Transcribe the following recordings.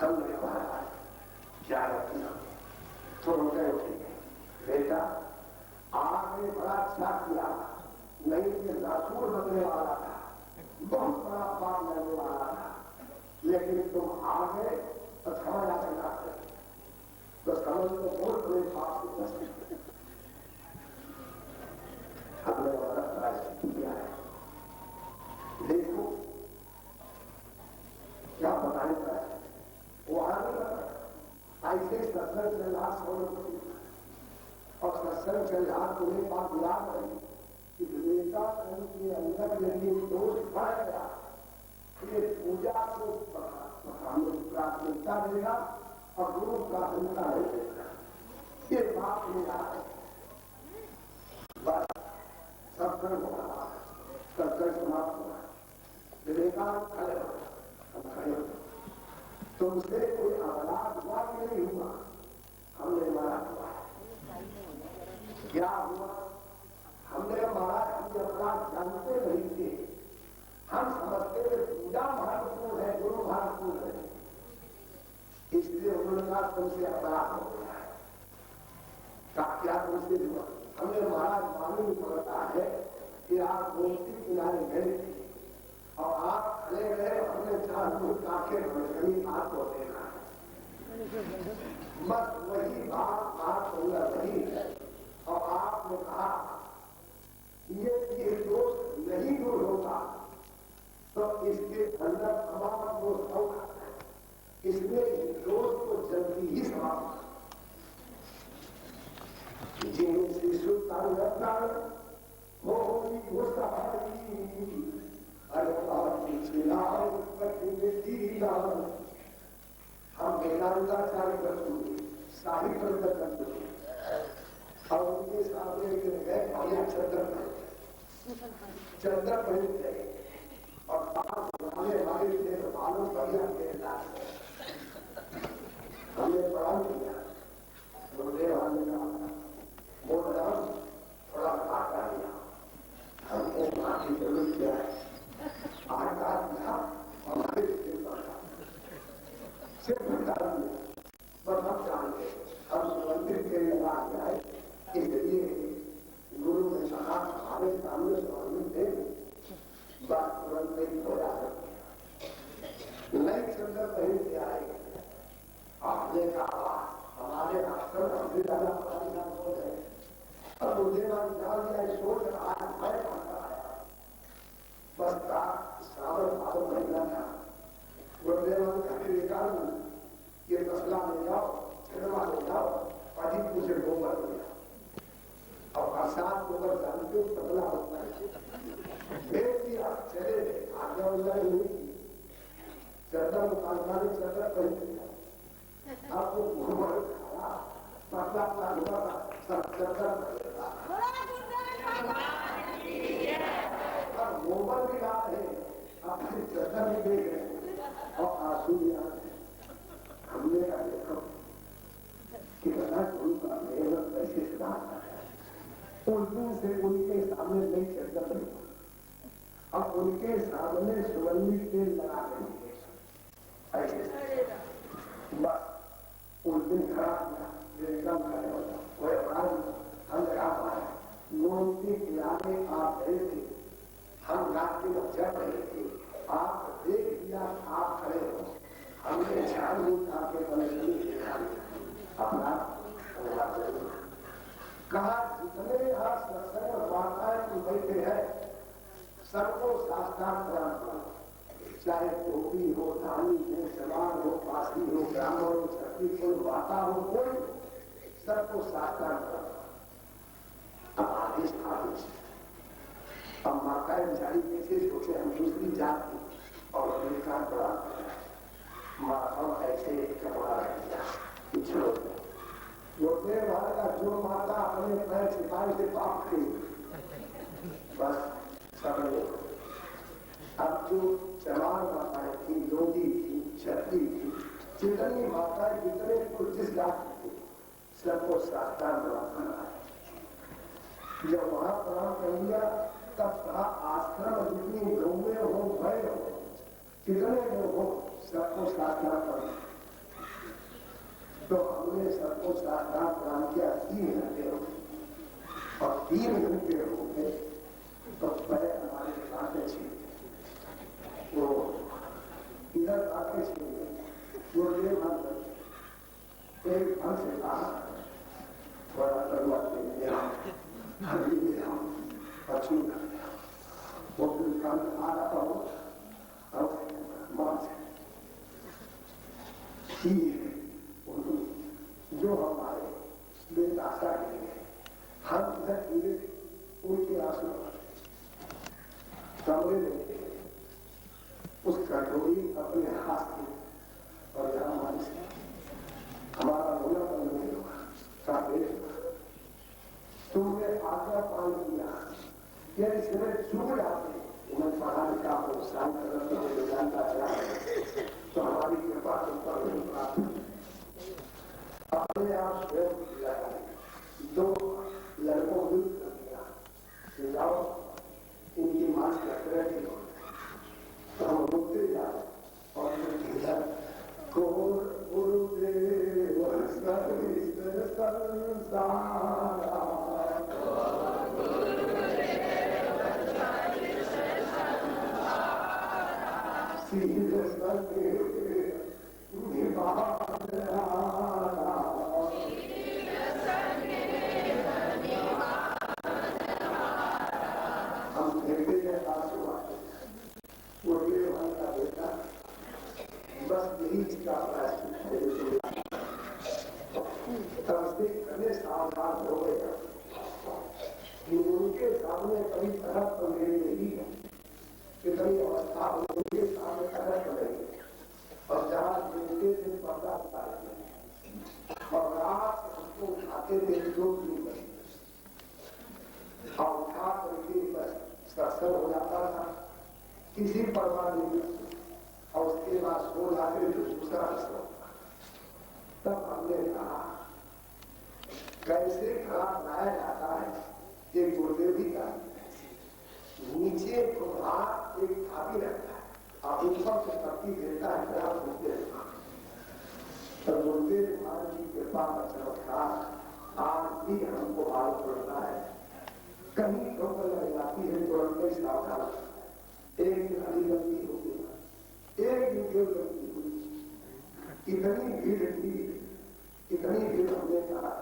हमने कहा क्या रखना तो रोटे उठेंगे बेटा आपने बड़ा अच्छा किया, नहीं कि रसूल बनने वाला था, बहुत बड़ा पाप लगने वाला था, लेकिन तुम आ गए तो समझ आ सकता है, तो समझ को बहुत बड़े पाप से बच सकते। हमने बड़ा किया है, देखो क्या बताएगा वहां ऐसे सत्संग चल रहा और सत्संग चल रहा तुम्हें बात याद रही कि विवेकानंद के अंदर यदि दोष बढ़ गया ये पूजा को प्राथमिकता देगा और गुरु प्राथमिकता नहीं देगा, ये बात नहीं आ रही। बस सत्संग हो रहा है, सत्संग समाप्त हो रहा है, विवेकानंद खड़े हो, हम खड़े हो, तुमसे कोई अपराध हुआ कि नहीं हुआ? हमने मारा हुआ, क्या हुआ? हमने मारा, हम अपराध जानते नहीं थे, हम समझते थे पूजा महत्वपूर्ण है, गुरु महत्वपूर्ण है, इसलिए उन्होंने कहा तुमसे अपराध हो गया है। क्या तुमसे हुआ? हमने मारा, मालूम पड़ता है कि आप गोमती किनारे गए थे और आप खड़े गए, हमने चार दूर आंखें कहीं आपको देखा, बस वही बात अंदर रही है और आपने कहा ये दोष नहीं दूर होता तो इसके अंदर तमाम दोष होगा, इसलिए इस दोष को जल्दी ही समाप्त जिन्हें श्री सुल्तान रत्ना वो हम वेदांताचार्य कर साहित्य और उनके सामने गए बढ़िया चंद्र पहन गए और वाले बालों बढ़िया खेलता हमने पढ़ा किया गुरुदेव बोल रहा थोड़ा आटा लिया, हमको माफी जरूर किया है, आटा था हमारे सिर्फ बस हम जानते हम मंदिर के लगा जाए, इसलिए गुरु ने कहा हमारे सामने स्वामी थे, बात तुरंत नहीं हो जा सकती, नई चंद्र नहीं से आएगी। आपने कहा हमारे आश्रम हमने ज्यादा परेशान हो गए, अब मुझे सोच आज मैं आता है, बस का श्रावण भादो महीना था, गुरुदेव निकाल ये मसला ले जाओ, छिड़वा ले जाओ, अधिक मुझे गोबर ले जाओ और प्रसाद गोबर जानते हो पतला होता है, भेज दिया चले आगे उल्लंघन नहीं की, चर्चा मुकालमानी चर्चा कर दिया, आपको गोबर खाया पतला हुआ सब चर्चा और गोबर भी आ रहे अपनी चर्चा भी देख रहे और आंसू भी आ रहे। हमने देखो कितना उनका मेहनत कैसे सुधारना है, उस दिन से उनके सामने नहीं चर्चा नहीं, अब उनके सामने सुगंधित तेल लगा रही है ऐसे, बस उस दिन खराब था एकदम खड़े होता कोई अपराध हम लगा पाए, गोमती किनारे आप गए थे, हम रात्रि में चढ़ रहे थे, आप देख लिया आप खड़े हो, हमने ध्यान नहीं आपके बने देखा अपना कहा जितने यहाँ सत्संग वार्ताएं तुम बैठे हैं सबको साष्टांग प्रणाम करो, चाहे टोपी हो, धानी हो, सवार हो, पासी हो, ब्राह्मण हो, छठी हो, माता हो, कोई सबको साष्टांग प्रणाम। अब आदेश अब माता बेचारी कैसे सोचे हम दूसरी जात की और विवेकान प्रणाम माता ऐसे कपड़ा रख दिया पिछड़ो गुरुदेव का जो माता अपने पैर छिपाई से पाप थी बस सब लोग, अब जो चमार माताएं थी, योगी थी, छत्री थी, जितनी माताएं जितने जिस जात थी सबको साष्टांग प्रणाम करना है। जब वहां प्रणाम कर लिया तब कहा आश्रम जितनी गौएं हो, भय हो, कितने लोग हो सबको साष्टांग करना, तो हमने सबको सावधान प्रणाम किया 3 घंटे हो गए और 3 घंटे हो गए तो पैर हमारे कांटे छीन वो इधर कांटे छीन वो ये मन एक मन से कहा बड़ा तरुआ ले आओ अच्छी वो फिर कान आ रहा हो अब मां से जो हमारे बेदाशा के लिए हम इधर गिरे उनके आंसू कमरे में उस कटोरी अपने हाथ से और यहां हमारी से हमारा रोना बंद नहीं होगा तुमने आज्ञा पालन किया यदि इसमें चूक जाते उन्हें पढ़ा लिखा प्रोत्साहन करना जानता चला तो हमारी कृपा तुम पर नहीं प्राप्त अपने आप स्वयं किया 2 लड़कों को कर दिया कि जाओ इनकी मांस कटरे की तो हम रुकते जाओ और गुरुदेव सावधान हो गया कि उनके सामने कभी तरह अंग्रेज नहीं है कितनी अवस्था उनके सामने तरह पड़ेगी और जहाँ जिनके दिन पर्दा उतारे और रात उसको उठाते थे जो और उठा करके बस सत्संग हो जाता था किसी परवाह नहीं और उसके बाद सो जाते दूसरा सो तब हमने कहा कैसे खराब लाया जाता है ये गुरुदेव भी का नीचे प्रभा एक थापी रहता है और ऊपर से पत्ती देता है खराब गुरुदेव तो गुरुदेव महाराज की कृपा का चमत्कार आज भी हमको मालूम पड़ता है कहीं ठोकर लग जाती है तुरंत ही सावधान एक दिन हरी गलती हो गई एक दिन क्यों गलती हुई इतनी भीड़ थी इतनी भीड़ हमने कहा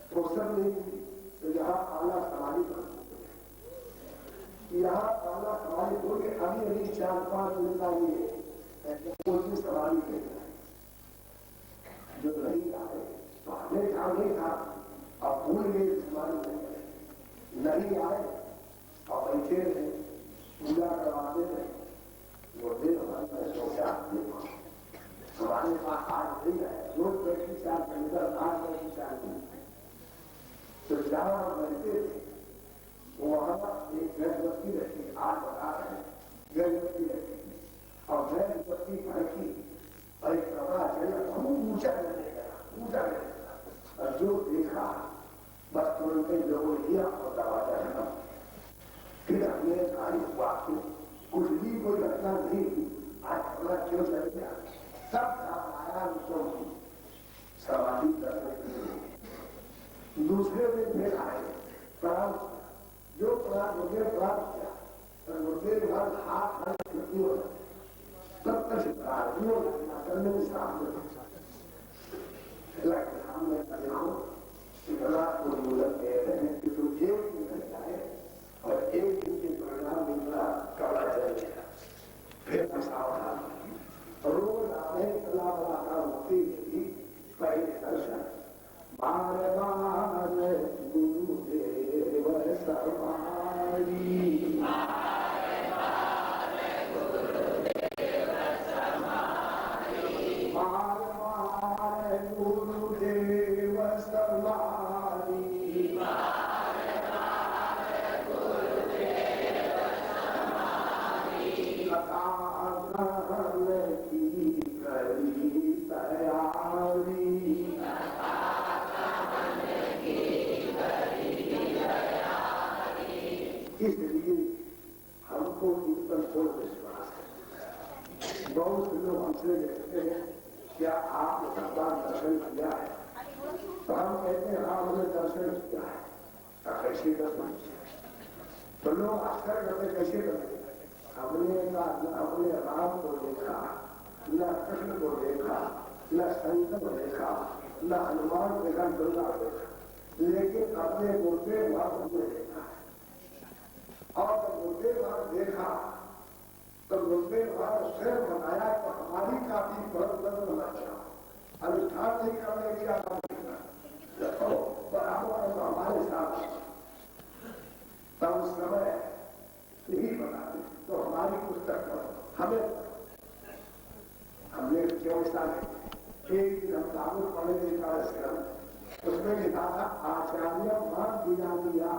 फुर्सत नहीं थी तो यहाँ आना समाधि यहाँ आना समाधि बोल के अभी अभी 4-5 मिनट का ये कोई समाधि के जो नहीं आए तो हमने कहा नहीं था अब भूल गए समाधि नहीं आए और बैठे रहे पूजा करवाते रहे वो दिन हमारे सोचा हमारे पास आज नहीं है रोज बैठी 4 घंटे 8 बैठी 4 घंटे तो जहां रहते थे वहां एक गर्भवती रहती 8 बता रहे गर्भवती रहती और गर्भवती भड़की और एक कपड़ा चढ़ा बहुत ऊंचा लगेगा और जो देखा बस तुरंत लोगों ने लिया और दरवाजा रखा फिर हमने गाड़ी हुआ कुछ भी कोई घटना नहीं हुई आज कपड़ा क्यों चल गया सब आया उसको समाधि करने के लिए दूसरे दिन फिर आए प्रणाम जो प्रणाम मुझे प्राप्त किया और मुझे घर हाथ नहीं हो तब तक प्रार्थना करने में सामने हमने कल्याण इतना उन्मूलन दे रहे हैं कि तुम एक दिन जाए और एक दिन के परिणाम मिलना कड़ा चल गया फिर सावधान रोज आने कला बला का मुक्ति थी पहले दर्शन बार बार गुरुदेव समारी बार बार गुरुदेव समारी कथा ग्रहण की करी तैयारी इसलिए हमको इन पर कोई विश्वास है बहुत लोग हमसे कहते हैं क्या आपने भगवान दर्शन किया है? तो हम कहते हैं हाँ हमने दर्शन किया है। कैसे दर्शन? तो लोग आश्चर्य करते कैसे करते? हमने राम को देखा, न कृष्ण को देखा, न शंकर को देखा, न हनुमान देखा, दुर्गा देखा, लेकिन अपने गुरुदेव भाव को देखा। और गुरुदेव भाव देखा तो गुरुदेव भाव स्वयं बताया तो हमारी काफी बहुत बंद होना चाहिए। अनुष्ठान नहीं करने की तो बराबर तो हमारे साथ तब उस समय नहीं बताते तो हमारी पुस्तक हमें हमने क्यों एक दिन हम लागू पढ़ने का क्रम उसमें लिखा था आचार्य मान दिया दिया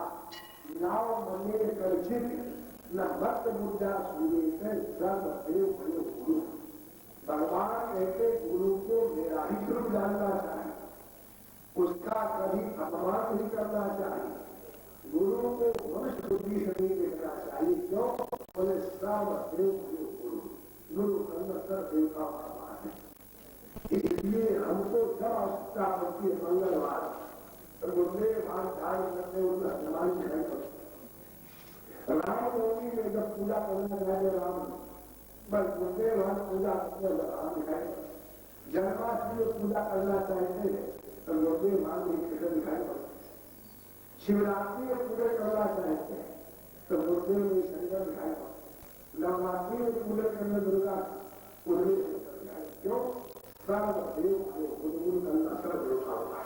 नाव मंदिर परिचित न भक्त मुद्दा सूर्य सर्वदेव भयो गुरु। भगवान कहते गुरु को मेरा ही स्वरूप जानना चाहिए, उसका कभी अपमान नहीं करना चाहिए, गुरु को मनुष्य बुद्धि से नहीं देखना चाहिए। क्यों? बोले सर्वदेव भयो गुरु, गुरु सर्वदेव का भगवान है। इसलिए हमको जब आवश्यकता होती है मंगलवार तो गुरुदेव ध्यान करते हुए हनुमान रामनवमी में जब पूजा करना चाहिए राम बस गुरुदेव पूजा करते राम दिखाई। जन्माष्टमी में पूजा करना चाहते तो गुरुदेव कृष्ण दिखाई पड़ते। शिवरात्रि में पूजा करना चाहते हैं तो गुरुदेव में शंकर दिखाई पड़ते। नवरात्रि में पूजा करने दुर्गा उन्हें शंकर दिखाई। क्यों? सर्वदेव गुरु करना सर्वदेव का हुआ।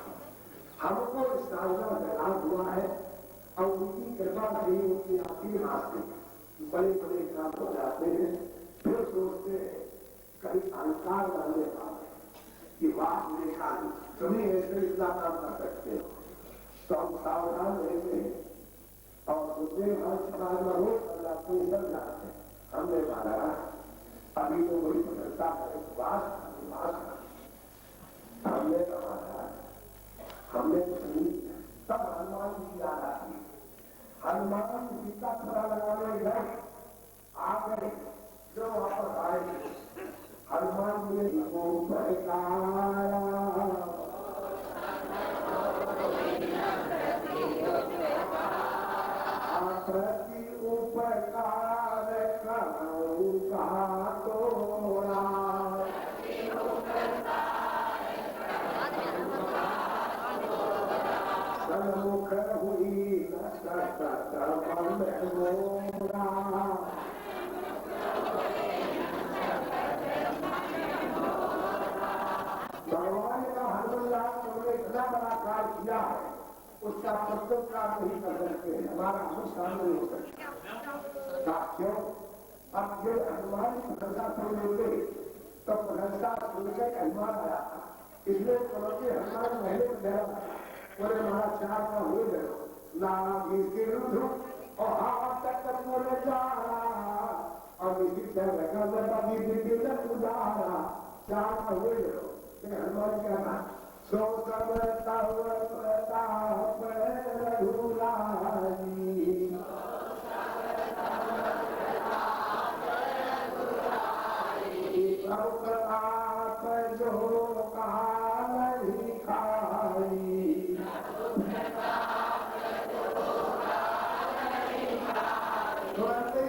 हमको इस साधना का लाभ हुआ है और उनकी कृपा से उनकी आखिरी रास्ते बड़े बड़े काम हो जाते हैं। फिर सोचते हैं कहीं अहंकार डालने वाले कि बात देखा नहीं तुम्हें ऐसे इतना काम कर सकते हो तो हम सावधान रहते हैं और दूसरे समाज में रोज कर जाते हैं सब जाते हैं। हमने माना अभी तो बड़ी प्रसन्नता है हमने कहा हमने तब हनुमान जी याद आती। हनुमान जी का पता लगाने गए आ गए जो वापस आए हनुमान जी ने प्रति उपकार करूं कहा तोरा सन्मुख हुई भगवान का हनुमान तुमने इतना बड़ा कार्य किया है उसका प्रत्युत्तर नहीं कर सकते हमारा अनुष्ठान नहीं हो सकता। क्यों? अब जो हनुमान की प्रशंसा सुन लेते तो प्रशंसा सुनकर हनुमान आया था इसलिए चलोगे हनुमान पहले तो गया बोले महाराज चार का हो गए ना और हाँ तक तक बोले जा रहा और इसी तरह उदाहरा चार का हो गए हनुमान क्या था सो समता प्रताप रघुराई प्रताप जो कहा नहीं खाई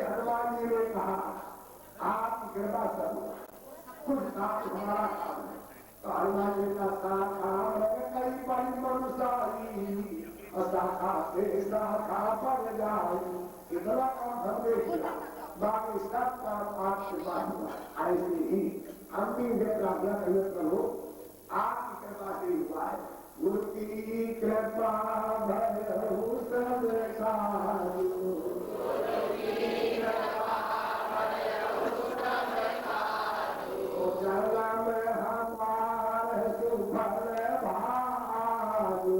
हनुमान जी ने कहा आपकी कृपा करो कुछ काम हमारा काम है तो हनुमान जी का काम है कई बड़ी मनुष्य शाखा से शाखा पर जाई इतना काम हमने किया बाकी सब काम आपके पास हुआ। ऐसे ही हम भी प्रार्थना करने करो आपकी कृपा से हुआ है। गुरु की कृपा भरहु सब साधु जन्म हमार सुफल भागु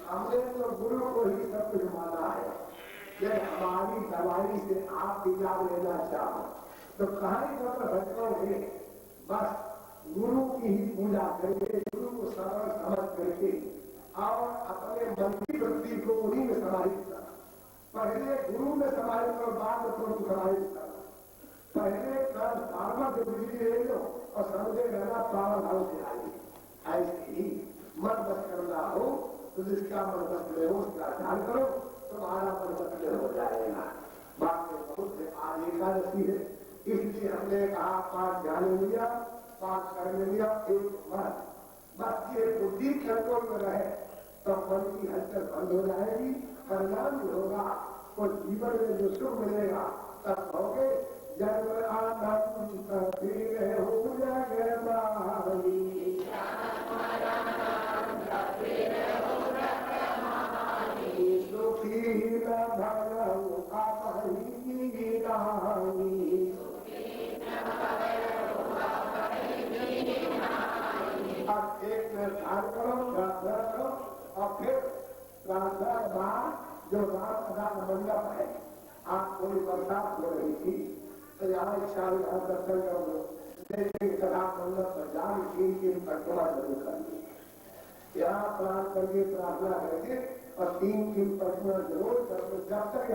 हमने तो गुरु को ही सब कुछ माना है। जब हमारी दवाई से आप इलाज लेना चाहो तो कहानी पर भटकोगे। बस गुरु की ही पूजा करके, गुरु को सरल समझ करके और अपने मन की वृत्ति को उन्हीं में समाहित करो। पहले गुरु में समाहित करो, बाद में तुम समाहित करो। पहले कर्म फार्मा से बिजली ले लो और समझे रहना प्रावधान से आएगी। ऐसे ही मन बस करना हो तो जिसका मन बस में हो उसका ध्यान करो, तुम्हारा मन बस में हो जाएगा। बात में बहुत से आज एकादशी है, इसलिए हमने कहा 5 ध्यान लिया, 5 करने लिया, 1 मन। बस ये बुद्धि कंट्रोल में रहे तो मन की हलचल बंद हो जाएगी। परिणाम भी होगा और जीवन में जो सुख मिलेगा तब होगे। जब आनंद फिर हो जगमाही, सुखी न भरऊ आपही नाही। अब एक में ध्यान करो, प्रार्थना करो और फिर प्रार्थना के बाद जो राम मंडप है, आप कोई बरसात हो रही थी तो यहाँ इच्छा दर्शन कर लो, लेकिन कथा मंडप पर जान की परिक्रमा जरूर करनी। यहाँ प्राण करके प्रार्थना करके और 3 की परिक्रमा जरूर कर लो। जब तक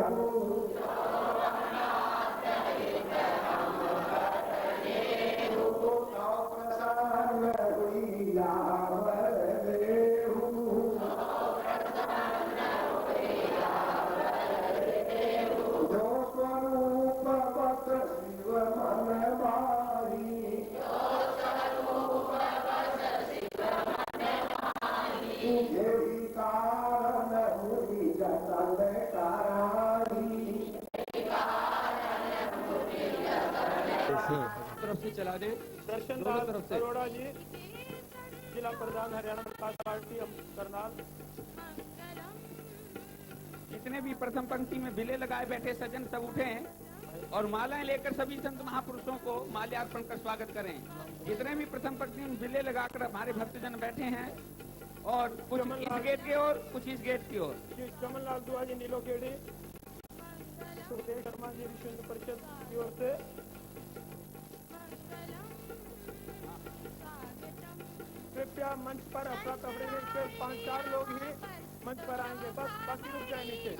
तरफ से चला दे। दर्शन अरोड़ा जी, जिला प्रधान हरियाणा विकास पार्टी करनाल। जितने भी प्रथम पंक्ति में बिले लगाए बैठे सज्जन सब उठे और मालाएं लेकर सभी संत महापुरुषों को माल्यार्पण कर स्वागत करें। जितने भी प्रथम पंक्ति में बिले लगाकर हमारे भक्तजन बैठे हैं और कुछ इस गेट की ओर, कुछ इस गेट की ओर। कमल लाल दुआ जी, नीलोखेड़ी, सुखदेव शर्मा जी, विश्व हिंदू परिषद की ओर से। कृपया मंच पर अफरा तफरी में 5-4 लोग ही मंच पर आएंगे, बस बाकी रुक जाए नीचे।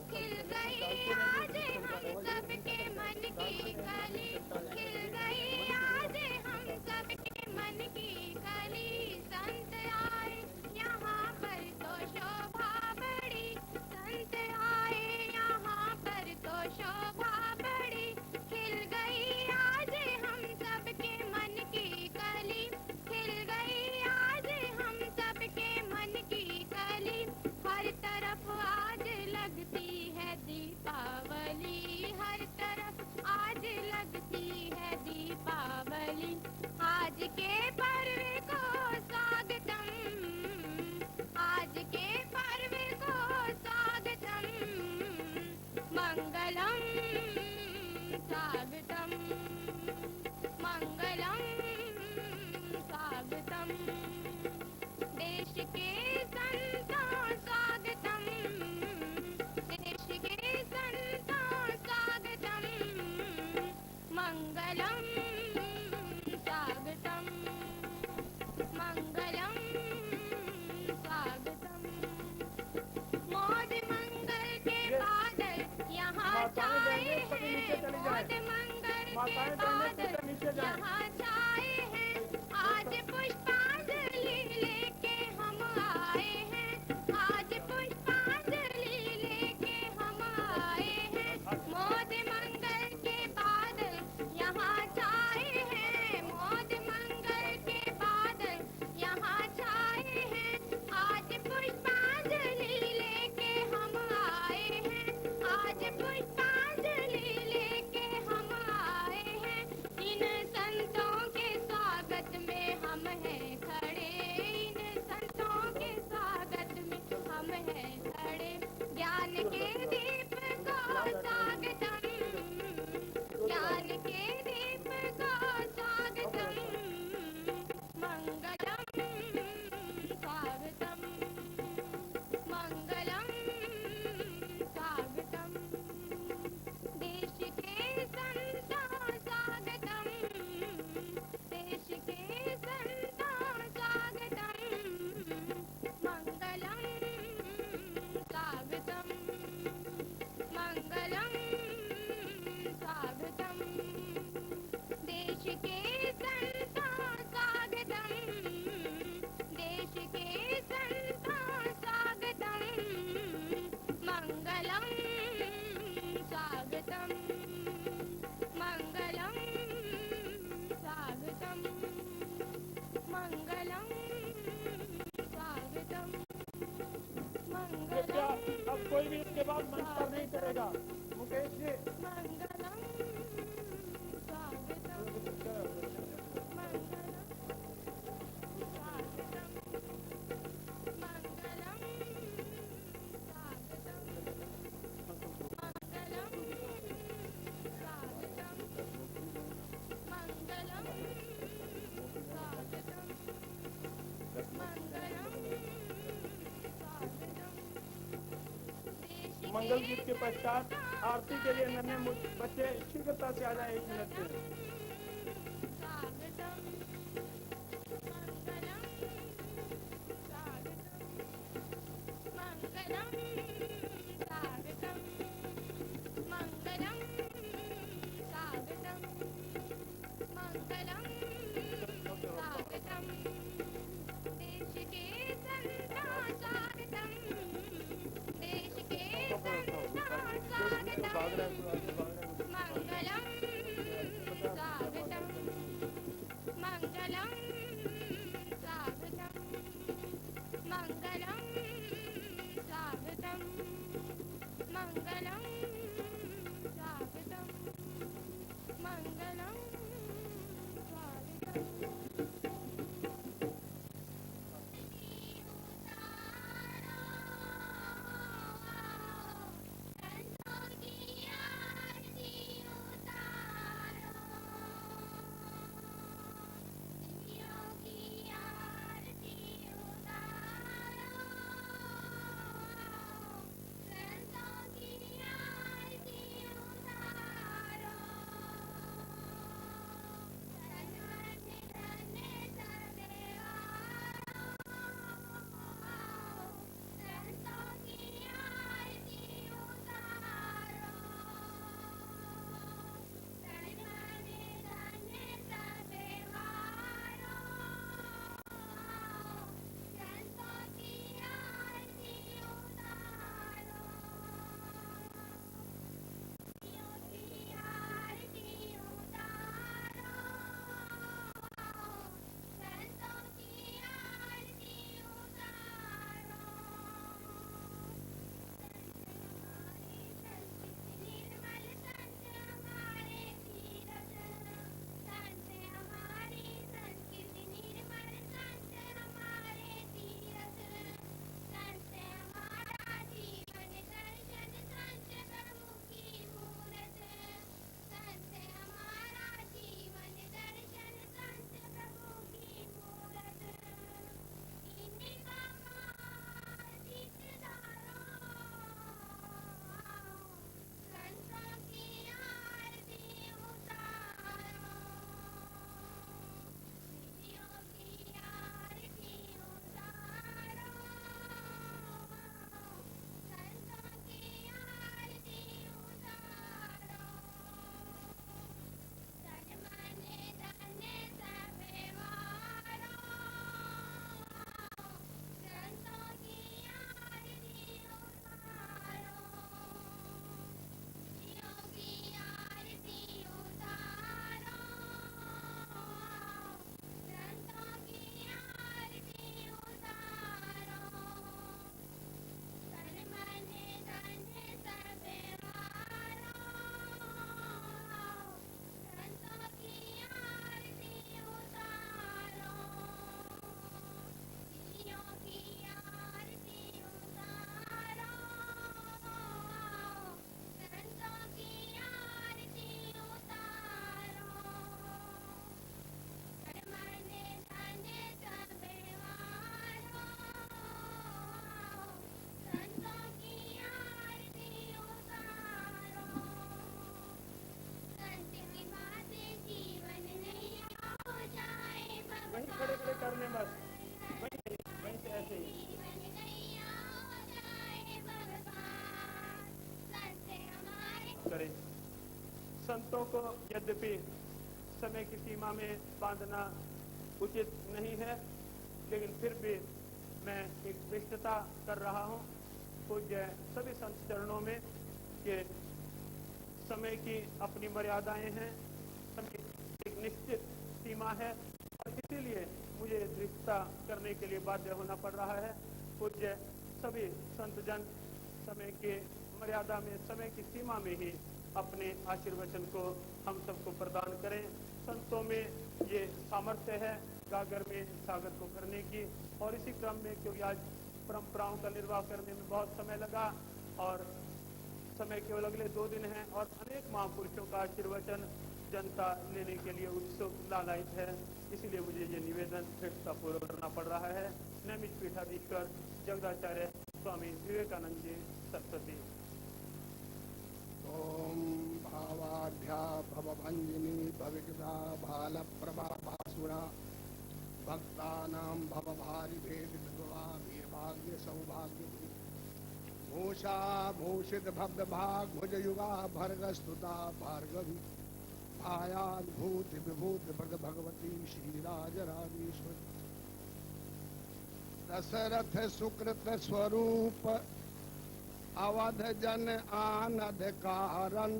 खिल गई आज हम सबके मन की कली, खिल गई आज हम सबके मन की कली। संत आए यहाँ पर तो शोभा बढ़ी, संत आए यहाँ पर तो शोभा बढ़ी। खिल गई आज हम सबके मन की कली, खिल गई आज हम सबके मन की कली। हर तरफ आज लगती है दीपावली, हर तरफ आज लगती है दीपावली। आज के पर्व को स्वागतम, आज के पर्व को स्वागतम, मंगलम स्वागतम, मंगलम स्वागतम। देश के संतों स्वागतम, देश के संतों स्वागतम, मंगलम स्वागतम, मंगलम स्वागतम। मौज मंगल के बादल यहाँ छाए हैं, मौज मंगल के बादल यहाँ छाए हैं। आज पुष्पांजलि लेके हम आए हैं, आज पुष्पांजलि लेके हम आए हैं। मौज मंगल के बादल यहाँ छाए हैं, मौज मंगल के बादल यहाँ छाए हैं। आज पुष्पांजलि लेके हम आए हैं, आज पुष्पांजलि लेके हम आए हैं। इन संतों के स्वागत में हम हैं करेगा। मुकेश जी मंगलम स्वागतम मंगलम स्वागतम मंगलम स्वागतम मंगलम स्वागतम मंगलम स्वागतम मंगलम स्वागतम मंगल गीत के पश्चात आरती के लिए नन्हे बच्चे शीघ्रता से आ जाए 1 मिनट में। स्वागतम मंगलम स्वागतम मंगलम स्वागतम मंगलम स्वागतम मंगलम स्वागतम देश के संता स्वागतम देश के संता स्वागतम मंगलम स्वागतम मंगलम स्वागतम मंगलम स्वागतम मंगलम स्वागतम मंगलम स्वागतम करने मत, वहीं से ऐसे ही। करें। संतों को यद्यपि समय की सीमा में बांधना उचित नहीं है, लेकिन फिर भी मैं एक विस्तृतता कर रहा हूँ पूज्य सभी संत चरणों में कि समय की अपनी मर्यादाएं हैं, समय की एक निश्चित सीमा है और इसीलिए मुझे दृष्टता करने के लिए बाध्य होना पड़ रहा है। पूज्य सभी संतजन समय के मर्यादा में, समय की सीमा में ही अपने आशीर्वचन को हम सबको प्रदान करें। संतों में ये सामर्थ्य है गागर में सागर को करने की, और इसी क्रम में क्योंकि आज परंपराओं का निर्वाह करने में बहुत समय लगा और समय केवल अगले 2 दिन हैं और अनेक महापुरुषों का आशीर्वचन जनता लेने के लिए उत्सुक लालायित है, इसलिए मुझे ये निवेदन दृढ़तापूर्वक करना पड़ रहा है। नैमिष पीठाधीश्वर जगदाचार्य स्वामी विवेकानंद जी सरस्वती। ओम भावाढ्या भवभंजिनी भविकदा भालप्रभा भासुरा भक्तानां भवभारि भेदित्वा भाग्य सौभाग्य भूषा भूषित भव्य भाग भुजयुगा भर्गस्तुता भार्गवी भायाद्भूत विभूत भग भगवती श्रीराजराजेश्वरी दशरथ सुकृत स्वरूप अवध जन आनद कारण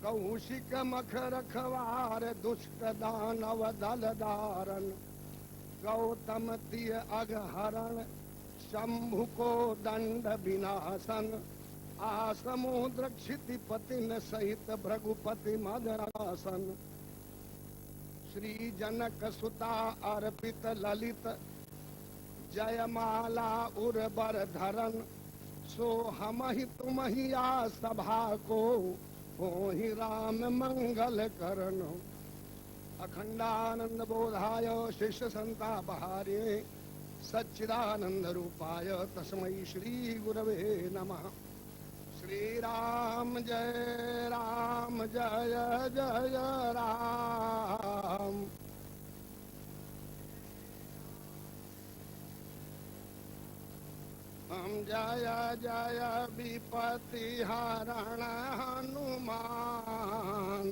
कौशिक मख रखवार दुष्ट दानव दल दारन गौतम तिय अघहरण शंभु को दंड विनाशन आसमुद्र क्षितिपतिन सहित भृगुपति मदरासन श्री जनक सुता अर्पित ललित जयमाला उर्वर धरन सो हम ही तुम ही आ सभा को हो ही राम मंगल करन अखंडानंद बोधाय शिष्य संतापहारे सच्चिदानंद रूपाय तस्मै श्री गुरवे नमः। श्री राम जय जय राम। हम जय जय विपत्ति हरण हनुमान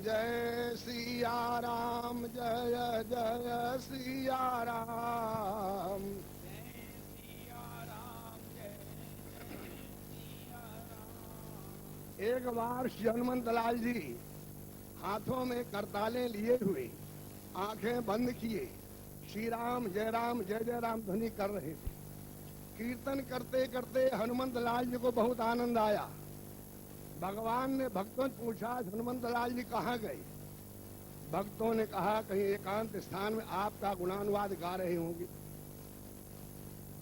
जय सिया राम जय जय सिया राम। एक बार श्री हनुमंत लाल जी हाथों में करतालें लिए हुए आंखें बंद किए श्री राम जय राम ध्वनि कर रहे थे। कीर्तन करते करते हनुमंत लाल जी को बहुत आनंद आया। भगवान ने भक्तों से पूछा हनुमंत लाल जी कहाँ गए। भक्तों ने कहा कहीं एकांत स्थान में आपका गुणानुवाद गा रहे होंगे।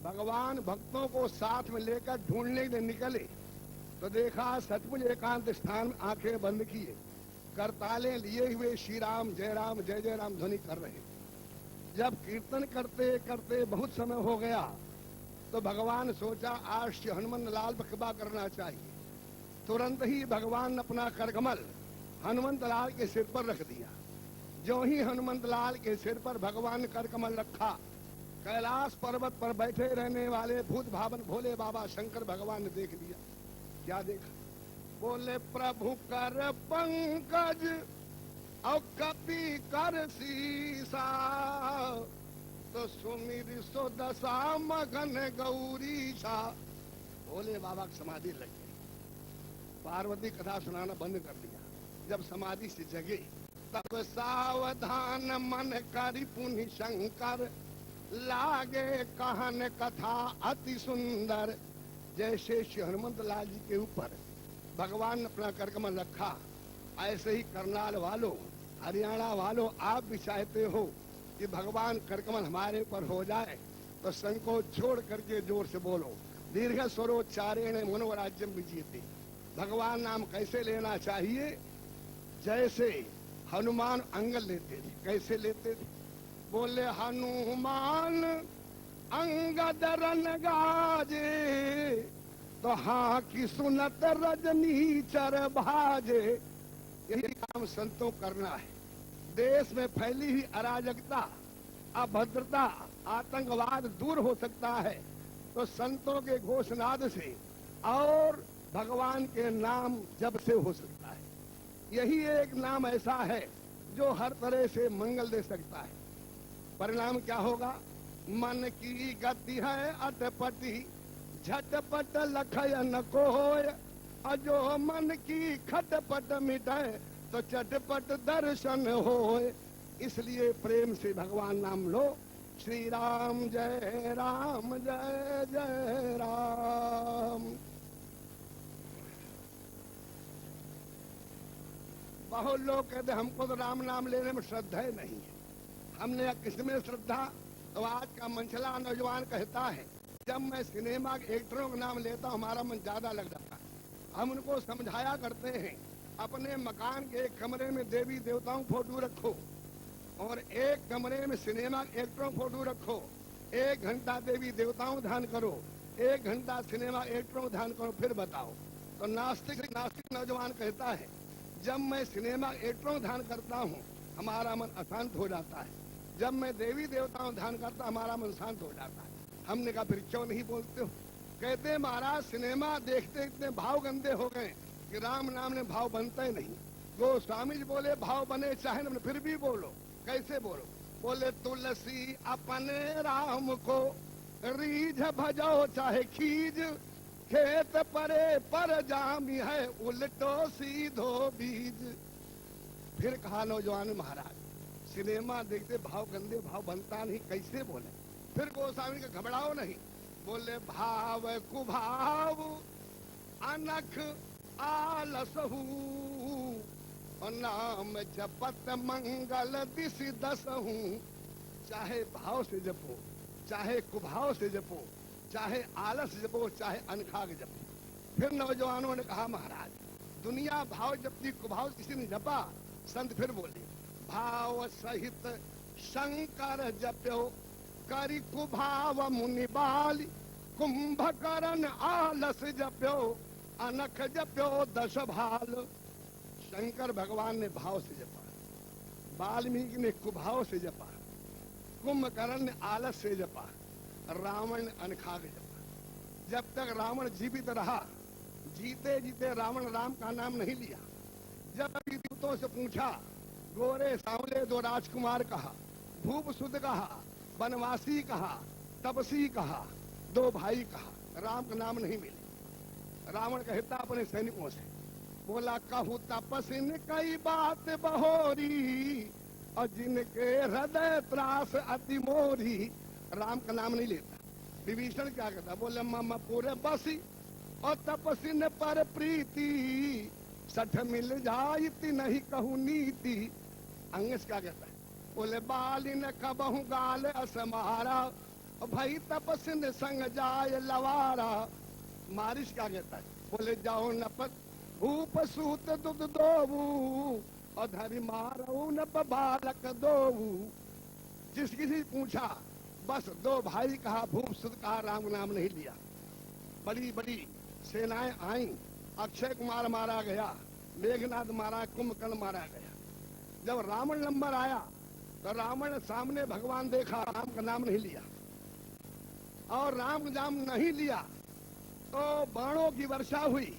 भगवान भक्तों को साथ में लेकर ढूंढने के लिए निकले तो देखा सचमुच एकांत स्थान में आंखें बंद किए करतालें लिए हुए श्री राम जय राम ध्वनि कर रहे। जब कीर्तन करते करते बहुत समय हो गया तो भगवान सोचा आज श्री हनुमंत लाल पर कृपा करना चाहिए। तुरंत ही भगवान ने अपना करकमल हनुमंत लाल के सिर पर रख दिया। जो ही हनुमंत लाल के सिर पर भगवान ने करकमल रखा कैलाश पर्वत पर बैठे रहने वाले भूत भावन भोले बाबा शंकर भगवान ने देख लिया। क्या देखा? बोले प्रभु कर पंकज और कपि कर सीसा तो सुमिर सो दशा मगन गौरीशा। भोले बाबा की समाधि लग गई। पार्वती कथा सुनाना बंद कर दिया। जब समाधि से जगे तब सावधान मन करि पुनि शंकर लागे कहन कथा अति सुंदर। जैसे श्री हनुमंत लाल जी के ऊपर भगवान ने अपना करकमल रखा ऐसे ही करनाल वालों हरियाणा वालों आप भी चाहते हो कि भगवान करकमल हमारे ऊपर हो जाए तो संकोच छोड़ करके जोर से बोलो दीर्घ स्वरोच्चारेण मनोराज्यम विजीयते। भगवान नाम कैसे लेना चाहिए? जैसे हनुमान अंगल लेते थे। कैसे लेते थे? बोले हनुमान अंगद रन गाजे तो हाँ की सुनत रजनी चर भाजे। यही काम संतों करना है। देश में फैली हुई अराजकता अभद्रता आतंकवाद दूर हो सकता है तो संतों के घोषणाद से और भगवान के नाम जब से हो सकता है। यही एक नाम ऐसा है जो हर तरह से मंगल दे सकता है। परिणाम क्या होगा? मन की गति है अटपटी झटपट लखयन को होय और जो मन की खटपट मिटाए तो चटपट दर्शन होय। इसलिए प्रेम से भगवान नाम लो। श्री राम जय जय राम। बहुत लोग कहते हमको तो राम नाम लेने में श्रद्धा ही नहीं है। हमने किसमें श्रद्धा? तो आज का मंचला नौजवान कहता है जब मैं सिनेमा के एक्टरों का नाम लेता हूँ हमारा मन ज्यादा लग जाता है। हम उनको समझाया करते हैं अपने मकान के एक कमरे में देवी देवताओं फोटो रखो और एक कमरे में सिनेमा के एक्टरों फोटो रखो। 1 घंटा देवी देवताओं ध्यान करो, 1 घंटा सिनेमा एक्टरों ध्यान करो, फिर बताओ। तो नास्तिक नौजवान कहता है जब मैं सिनेमा एक्टरों ध्यान करता हूँ हमारा मन अशांत हो जाता है, जब मैं देवी देवताओं ध्यान करता हमारा मन शांत हो जाता है। हमने कहा फिर क्यों नहीं बोलते हो? कहते महाराज सिनेमा देखते इतने भाव गंदे हो गए कि राम नाम ने भाव बनता ही नहीं। गोस्वामी जी बोले भाव बने चाहे न, फिर भी बोलो। कैसे बोलो? बोले तुलसी अपने राम को रीझ भजो चाहे खीज, खेत परे पर जामी है उल्टो सीधो बीज। फिर कहा नौजवान महाराज सिनेमा देखते भाव गंदे भाव बनता नहीं, कैसे बोले? फिर गोस्वामी का घबराओ नहीं, बोले भाव कुभाव अनख आलसहू और नाम जपत मंगल दिशि दसहू। चाहे भाव से जपो, चाहे कुभाव से जपो, चाहे आलस जपो, चाहे अनखाग जपो। फिर नौजवानों ने कहा महाराज दुनिया भाव जपती, कुभाव किसी ने जपा? संत फिर बोले भाव सहित शंकर जप्यो करी कुभाव मुनि बाली, कुंभकर्ण आलस जप्यो अनख जप्यो 10 भाल। शंकर भगवान ने भाव से जपा, वाल्मीकि ने कुभाव से जपा, कुंभकर्ण ने आलस से जपा, रावण ने अनखाग जपा। जब तक रावण जीवित रहा जीते जीते रावण राम का नाम नहीं लिया। जब दूतों से पूछा गोरे सांवले 2 राजकुमार कहा, भूप सुध कहा, वनवासी कहा, तपसी कहा, 2 भाई कहा, राम का नाम नहीं मिले। रावण कहता अपने सैनिकों से बोला कहू तपसी ने कई बात बहोरी और जिनके हृदय त्रास अति मोरी। राम का नाम नहीं लेता। विभीषण क्या कहता? बोले मम पूरे बसी और तपसी ने पर प्रीति, 60 मिल जाती नहीं कहू नीति। अंगेश क्या कहता है? बोले बाली न कबहू गाल असमारा और भाई तपसी ने संग जाय लवारा। मारिश क्या कहता है? बोले जाओ नपत भूप सूत दुध दोवू और धरी मारो न बालक दोवू। जिस किसी पूछा बस 2 भाई कहा, भूप सुध कहा, राम नाम नहीं लिया। बड़ी बड़ी सेनाएं आई, अक्षय कुमार मारा गया, मेघनाथ मारा, कुंभकर्ण मारा गया। जब रावण नंबर आया तो रावण ने सामने भगवान देखा, राम का नाम नहीं लिया और राम का नाम नहीं लिया तो बाणों की वर्षा हुई।